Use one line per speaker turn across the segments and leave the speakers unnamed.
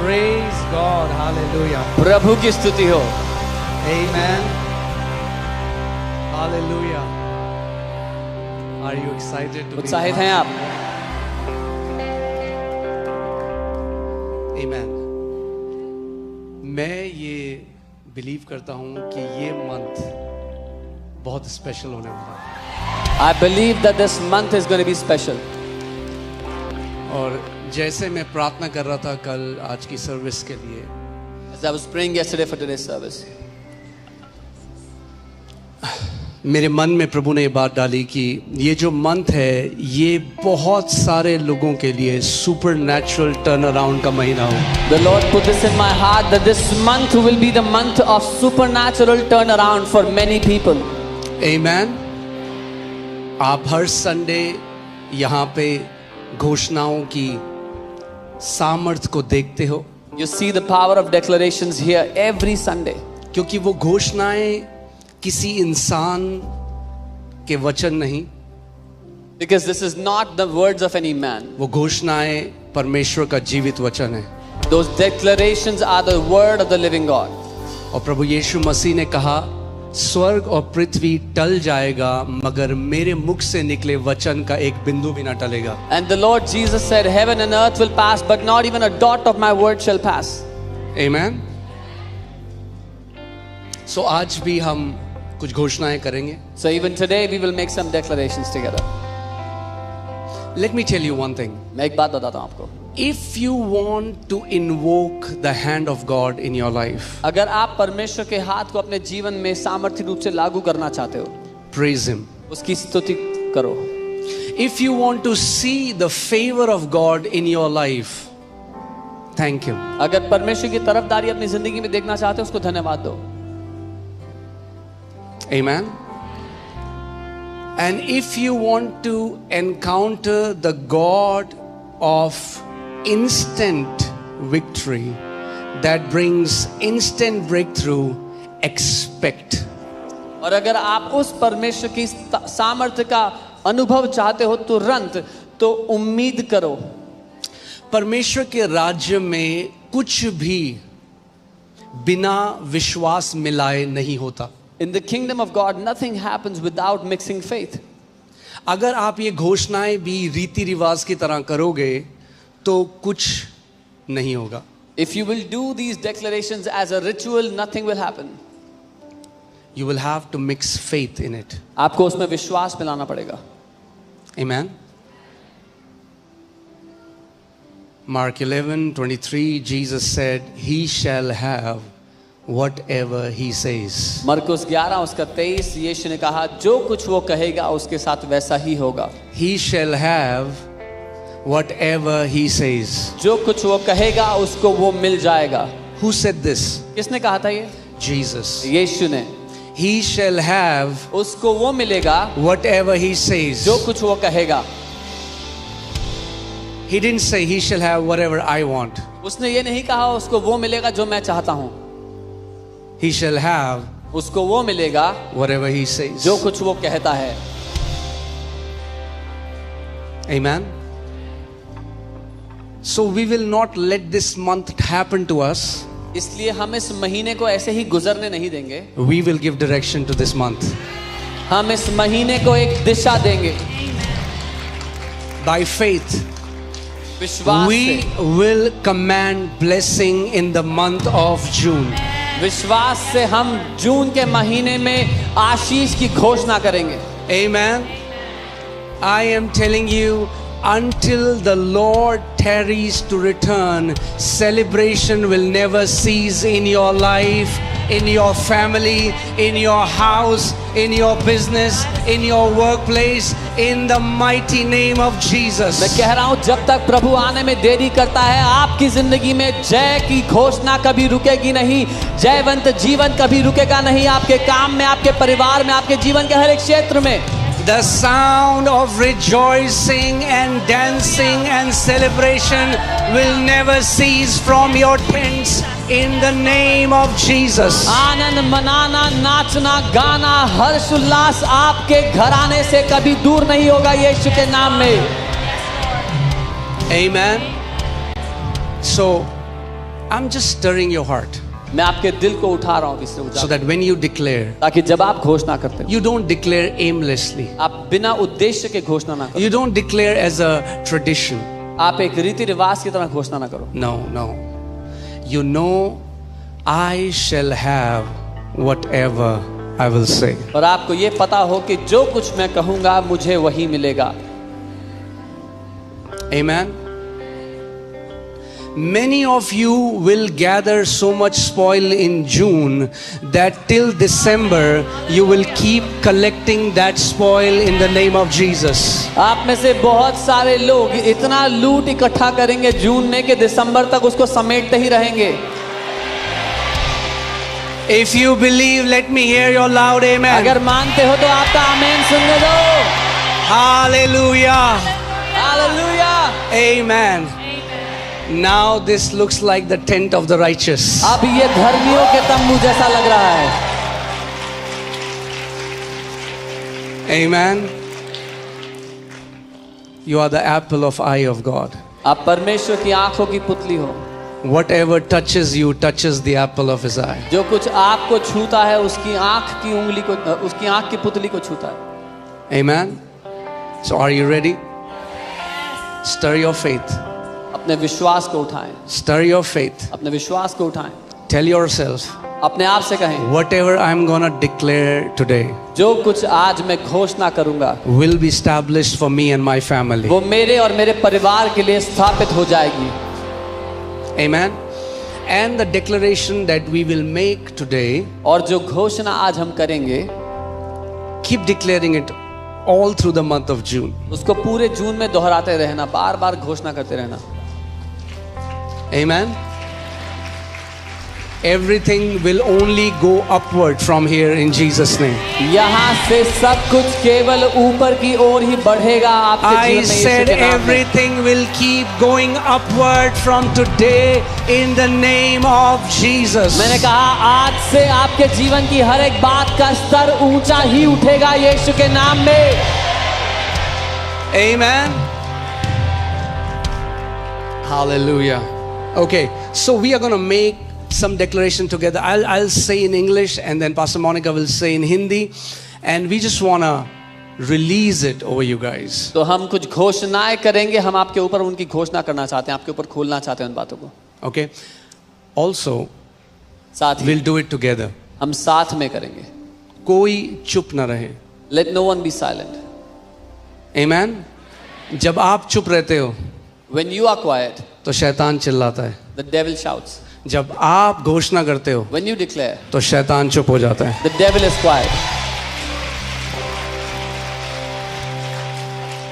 Praise God. Hallelujah.
प्रभु की स्तुति हो।
Amen. Hallelujah. Are you excited to be
उत्साहित हैं आप?
Amen. मैं ये बिलीव करता हूँ कि ये मंथ बहुत स्पेशल होने वाला है।
I believe that this month is going to be special.
और जैसे मैं प्रार्थना कर रहा था कल आज की सर्विस के लिए,
As I was praying yesterday for today's service,
मेरे मन में प्रभु ने ये बात डाली कि ये जो मंथ है ये बहुत सारे लोगों के लिए सुपरनैचुरल टर्न अराउंड का महीना हो।
the Lord put this in my heart that this month will be the month of supernatural turnaround for many people.
Amen. आप हर संडे यहाँ पे घोषणाओं की सामर्थ को देखते हो,
You see the power of declarations here every Sunday.
क्योंकि वो घोषणाएं किसी इंसान के वचन नहीं,
Because this is not the words of any man.
वो घोषणाएं परमेश्वर का जीवित वचन है।
Those declarations are the word of the living God.
और प्रभु यीशु मसीह ने कहा स्वर्ग और पृथ्वी टल जाएगा मगर मेरे मुख से निकले वचन का एक बिंदु भी ना टलेगा।
And the Lord Jesus said, heaven and earth will pass, but not even a dot of my word shall pass.
Amen. So आज भी हम कुछ घोषणाएं करेंगे।
So even today we will make some declarations together.
Let me tell you one thing.
मैं एक बात बताता हूँ आपको।
If you want to invoke the hand of God in your life,
अगर आप परमेश्वर के हाथ को अपने जीवन में सामर्थ्य रूप से लागू करना चाहते हो,
praise Him.
उसकी स्तुति करो।
If you want to see the favor of God in your life, thank Him.
अगर परमेश्वर की तरफदारी अपनी जिंदगी में देखना चाहते हो, उसको धन्यवाद दो।
Amen. And if you want to encounter the God of instant victory that brings instant breakthrough, expect.
और अगर आप उस परमेश्वर की सामर्थ्य का अनुभव चाहते हो तुरंत, तो उम्मीद करो।
परमेश्वर के राज्य में कुछ भी बिना विश्वास मिलाए नहीं होता।
In the kingdom of God, nothing happens without mixing faith.
अगर आप ये घोषणाएं भी रीति रिवाज की तरह करोगे तो कुछ नहीं होगा।
If you will do these declarations as a ritual, nothing will happen.
You will have to mix faith in it.
आपको उसमें विश्वास मिलाना पड़ेगा।
Amen. Mark 11:23, Jesus said, "He shall have whatever he says."
मरकुस 11 उसका 23, यीशु ने कहा जो कुछ वो कहेगा उसके साथ वैसा ही होगा।
He shall have whatever he says.
जो कुछ वो कहेगा उसको वो मिल जाएगा।
Who said this?
किसने कहा था ये?
Jesus.
यीशु ने।
He shall have
उसको वो मिलेगा
whatever he says.
जो कुछ वो कहेगा।
He didn't say he shall have whatever I want.
उसने ये नहीं कहा उसको वो मिलेगा जो मैं चाहता हूँ।
He shall have
उसको वो मिलेगा
whatever he says.
जो कुछ वो कहता है।
Amen. So we will not let this month happen to us.
इसलिए हम इस महीने को ऐसे ही गुजरने नहीं देंगे।
We will give direction to this month.
हम इस महीने को एक दिशा देंगे।
By faith,
विश्वास
we
से,
will command blessing in the month of June.
विश्वास से हम जून के महीने में आशीष की घोषणा करेंगे।
Amen. I am telling you, until the Lord tarries to return, celebration will never cease in your life, in your family, in your house, in your business, in your workplace, in the mighty name of Jesus.
मैं कह रहा हूँ जब तक प्रभु आने में देरी करता है, आपकी जिंदगी में जय की घोषणा कभी रुकेगी नहीं। जयवंत जीवन कभी रुकेगा नहीं। आपके काम में, आपके परिवार में, आपके जीवन के हर एक क्षेत्र में
The sound of rejoicing and dancing and celebration will never cease from your tents in the name of Jesus.
आनंद मनाना, नाचना, गाना, हर्ष उल्लास आपके घराने से कभी दूर नहीं होगा यीशु के नाम में।
Amen. So I'm just stirring your heart
मैं आपके दिल को उठा रहा हूँ तीसरे
so
उजागर,
that when you declare,
ताकि जब आप घोषणा करते हो
you don't declare aimlessly.
आप बिना उद्देश्य के घोषणा ना करो,
You don't declare as a tradition.
आप एक रीति रिवाज की तरह घोषणा ना करो।
No, no. You know, I shall have whatever I will say.
और आपको ये पता हो कि जो कुछ मैं कहूंगा मुझे वही मिलेगा।
Amen. Many of you will gather so much spoil in June that till December you will keep collecting that spoil in the name of Jesus.
आप में से बहुत सारे लोग इतना लूट इकट्ठा करेंगे जून में कि दिसंबर तक उसको समेटते ही रहेंगे।
If you believe, let me hear your loud amen.
अगर मानते हो तो आपका आमीन सुनने दो।
Hallelujah.
Hallelujah.
Amen. Now this looks like the tent of the righteous.
अब ये धर्मियों के तंबू जैसा लग रहा है।
Amen. You are the apple of eye of God.
आप परमेश्वर की आंखों की पुतली हो।
Whatever touches you touches the apple of his eye.
जो कुछ आपको छूता है उसकी आंख की उंगली को, उसकी आंख की पुतली को छूता है।
Amen. So are you ready? Stir your faith.
अपने विश्वास को उठाएं,
Stir your faith.
अपने विश्वास को उठाएं।
Tell yourself,
अपने आप से कहें,
whatever I'm gonna declare today
जो कुछ आज मैं घोषणा करूंगा
will be established for me and my family.
वो मेरे और मेरे परिवार के लिए स्थापित हो जाएगी।
Amen. And the declaration that we will make today,
और जो घोषणा आज हम करेंगे
keep declaring it all through the month of June.
उसको पूरे जून में दोहराते रहना, बार बार घोषणा करते रहना।
Amen. Everything will only go upward from here in Jesus' name.
यहाँ से सब कुछ केवल ऊपर की ओर ही बढ़ेगा आपके
I
जीवन में,
said
यीशु के नाम में।
everything will keep going upward from today in the name of Jesus.
मैंने कहा आज से आपके जीवन की हर एक बात का स्तर ऊंचा ही उठेगा यीशु के नाम में।
Amen. Hallelujah. Okay, so we are going to make some declaration together. I'll say in English and then Pastor Monica will say in Hindi, and we just want to release it over you guys.
तो हम कुछ घोषणाएं करेंगे, हम आपके ऊपर उनकी घोषणा करना चाहते हैं, आपके ऊपर खोलना चाहते हैं उन बातों को।
Okay. Also,
साथ ही
we'll do it together.
हम साथ में करेंगे।
कोई चुप ना रहे।
Let no one be silent.
Amen. जब आप चुप रहते हो
When you are quiet,
तो शैतान चिल्लाता है।
the devil shouts.
जब आप घोषणा करते हो
When you declare,
तो शैतान चुप हो जाता है।
the devil is quiet.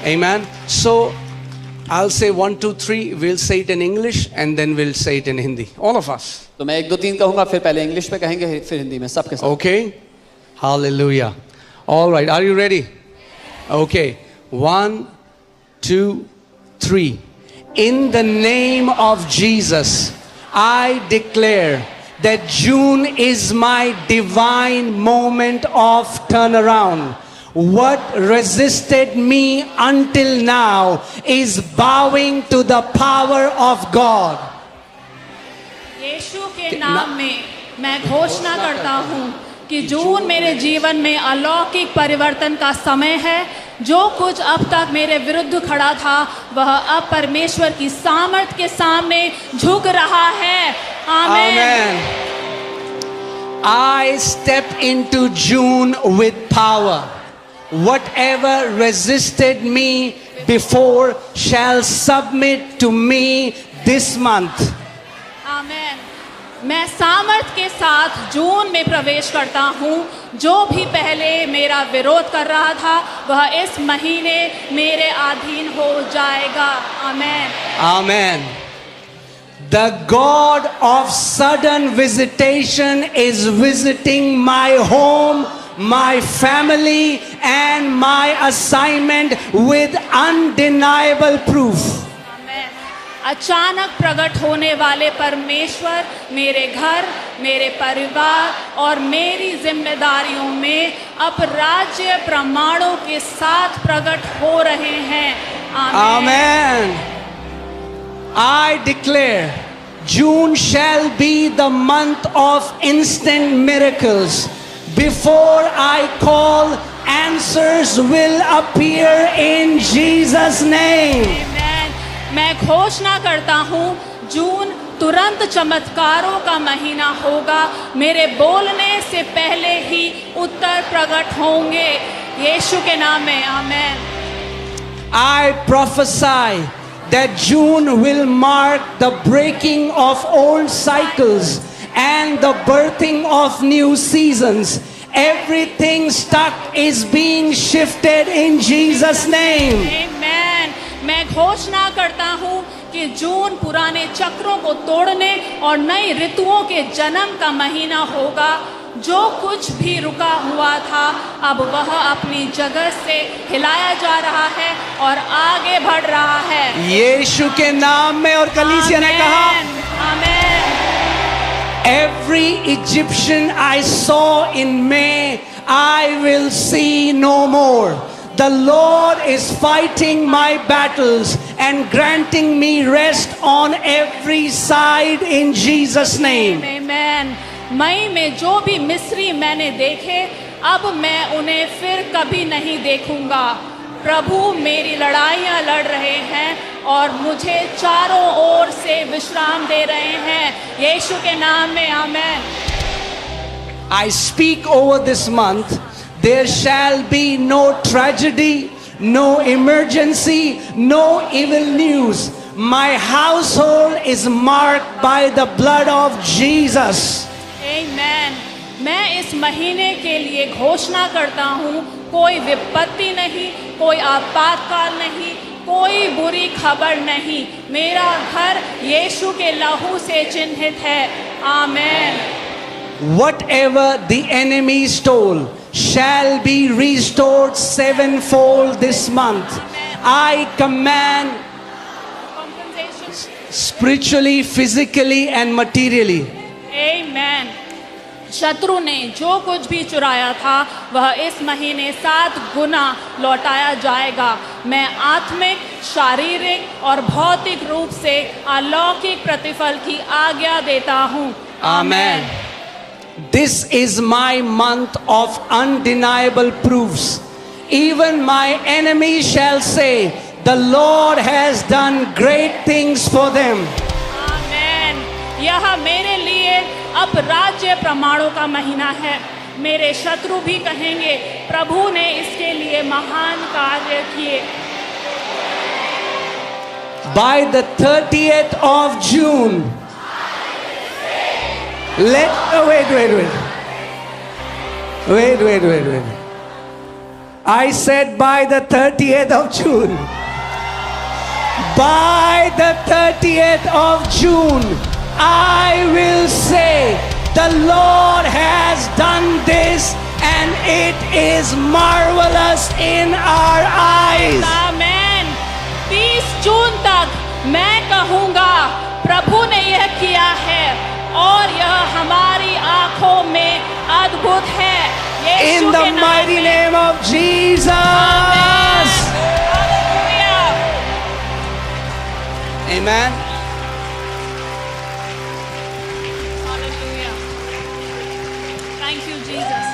Amen. So I'll say 1, 2, 3. We'll say it in English and then we'll say it in Hindi. All of us.
तो मैं 1 2 3 कहूंगा, फिर पहले इंग्लिश पे कहेंगे, फिर हिंदी में, सबके साथ।
Okay? Hallelujah. All right. Are you ready? Okay. 1, 2, 3. In the name of Jesus, I declare that June is my divine moment of turnaround. What resisted me until now is bowing to the power of God.
यीशु के नाम में मैं घोषणा करता हूँ कि जून मेरे जीवन में अलौकिक परिवर्तन का समय है। जो कुछ अब तक मेरे विरुद्ध खड़ा था वह अब परमेश्वर की सामर्थ के सामने झुक रहा है। आमीन।
Amen. I step into June with power. Whatever resisted me before shall submit to me this month.
आमीन। मैं सामर्थ के साथ जून में प्रवेश करता हूँ। जो भी पहले मेरा विरोध कर रहा था वह इस महीने मेरे अधीन हो जाएगा। आमीन।
Amen. The God of sudden visitation is visiting my home, my family, and my assignment with undeniable proof.
अचानक प्रकट होने वाले परमेश्वर मेरे घर, मेरे परिवार और मेरी जिम्मेदारियों में अपराज्य प्रमाणों के साथ प्रकट हो रहे हैं। आमीन।
Amen. I declare June shall be the month of instant miracles. Before I call, answers will appear in Jesus' name.
Amen. मैं घोषणा करता हूँ जून तुरंत चमत्कारों का महीना होगा। मेरे बोलने से पहले ही उत्तर प्रकट होंगे यीशु के नाम में। आमेन।
I prophesy that June will mark the breaking of old cycles and the birthing of new seasons. Everything stuck is being shifted in Jesus' name.
Amen. मैं घोषणा करता हूँ कि जून पुराने चक्रों को तोड़ने और नई ऋतुओं के जन्म का महीना होगा। जो कुछ भी रुका हुआ था अब वह अपनी जगह से हिलाया जा रहा है और आगे बढ़ रहा है
यीशु के नाम में। और कलीसिया ने कहा,
आमेन।
Every Egyptian I saw in May, I will see no more. The Lord is fighting my battles and granting me rest on every side in Jesus' name.
Amen. मई में जो भी मिस्री मैंने देखे अब मैं उन्हें फिर कभी नहीं देखूंगा। प्रभु मेरी लड़ाइयाँ लड़ रहे हैं और मुझे चारों ओर से विश्राम दे रहे हैं यीशु के नाम में। आमेन।
I speak over this month, there shall be no tragedy, no emergency, no evil news. My household is marked by the blood of Jesus.
Amen. मैं इस महीने के लिए घोषणा करता हूँ कोई विपत्ति नहीं, कोई आपातकाल नहीं, कोई बुरी खबर नहीं। मेरा घर यीशु के लहू से चिन्हित है। आमेन।
Whatever the enemy stole shall be restored sevenfold this month. I command
Compensation.
spiritually, physically and materially.
Amen. शत्रु ने जो कुछ भी चुराया था वह इस महीने 7 गुना लौटाया जाएगा। मैं आत्मिक, शारीरिक और भौतिक रूप से अलौकिक प्रतिफल की आज्ञा देता हूँ।
Amen. This is my month of undeniable proofs. Even my enemies shall say, the Lord has done great things for them.
आमेन। यह मेरे लिए अब राज्य प्रमाणों का महीना है। मेरे शत्रु भी कहेंगे प्रभु ने इसके लिए महान कार्य किए।
By the 30th of June, wait. I said by the 30th of June. By the 30th of June, I will say, the Lord has done this and it is marvelous in our eyes.
आमेन। 30 जून तक मैं कहूँगा प्रभु ने यह किया है और यह हमारी आंखों में अद्भुत है। यीशु
In the
के नाम
mighty
में।
name of Jesus.
Hallelujah.
Amen.
Hallelujah. Thank you, Jesus.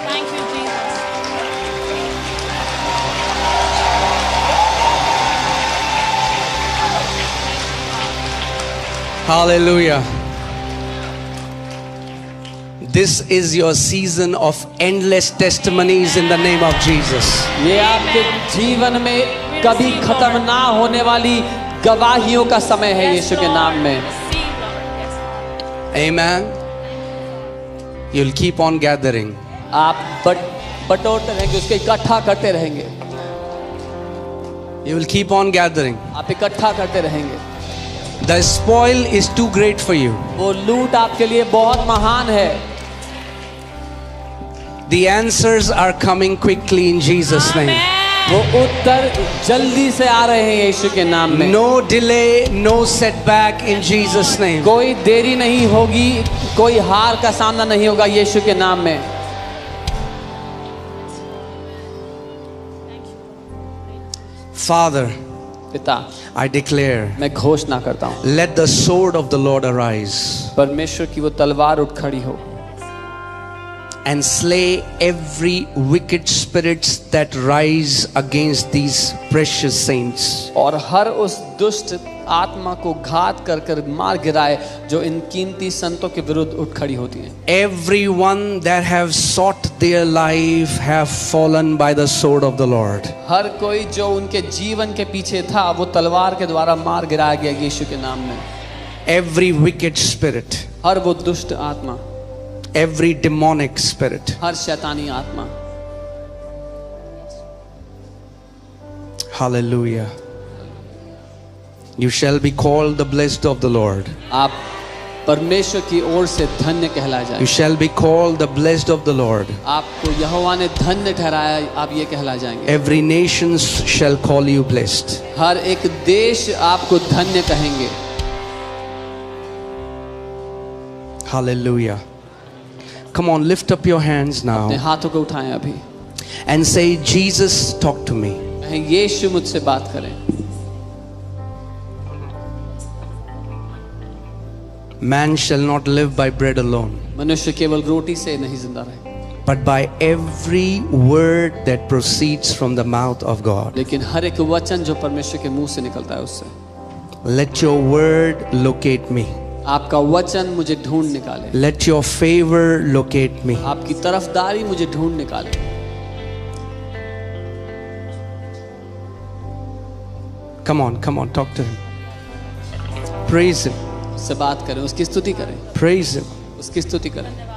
Thank you, Jesus.
Hallelujah. This is your season of endless testimonies in the name of Jesus.
ये आपके जीवन में कभी खत्म ना होने वाली गवाहियों का समय है यीशु के नाम में।
Receive, Lord. Yes, Lord.
Amen. You'll keep on gathering.
आप बटोरते रहेंगे, उसको इकट्ठा करते रहेंगे।
You will keep on gathering.
आप इकट्ठा करते रहेंगे।
The spoil is too great for you.
वो लूट आपके लिए बहुत महान है।
The answers are coming quickly in Jesus' name.
Amen.
वो उत्तर जल्दी से आ रहे हैं यीशु के नाम में।
No delay, no setback in Jesus' name.
कोई देरी नहीं होगी, कोई हार का सामना नहीं होगा यीशु के नाम में।
Father,
पिता,
I declare,
मैं घोषणा करता हूँ,
let the sword of the Lord arise
परमेश्वर की वो तलवार उठ खड़ी हो
and slay every wicked spirits that rise against these precious saints.
और हर उस दुष्ट आत्मा को घात कर कर मार गिराए जो इन कीमती संतों के विरुद्ध उठ खड़ी होती है।
Everyone that have sought their life have fallen by the sword of the Lord.
हर कोई जो उनके जीवन के पीछे था वो तलवार के द्वारा मार गिराया गया यीशु के नाम में।
Every wicked spirit,
हर वो दुष्ट आत्मा,
every demonic spirit.
हर शैतानी आत्मा।
Hallelujah. You shall be called the blessed of the Lord.
आप परमेश्वर की ओर से धन्य कहलाए
You
जाए।
shall be called the blessed of the Lord.
आपको यहोवा ने धन्य ठहराया, आप ये कहलाए जाएंगे।
Every nation shall call you blessed.
हर एक देश आपको धन्य कहेंगे।
Hallelujah. Come on, lift up your hands
अपने
now
हाथों को उठाएं अभी,
and say, Jesus, talk to me.
कहें यीशु मुझसे बात करें।
Man shall not live by bread alone,
मनुष्य केवल रोटी से नहीं जिंदा रहे,
but by every word that proceeds from the mouth of God.
लेकिन हर एक वचन जो परमेश्वर के मुंह से निकलता है उससे।
Let your word locate me.
आपका वचन मुझे ढूंढ निकाले,
Let your favor locate me.
आपकी तरफदारी मुझे ढूंढ निकाले।
Come on, talk to him. Praise him,
उससे बात करें, उसकी स्तुति करें,
praise him.
उसकी स्तुति करें।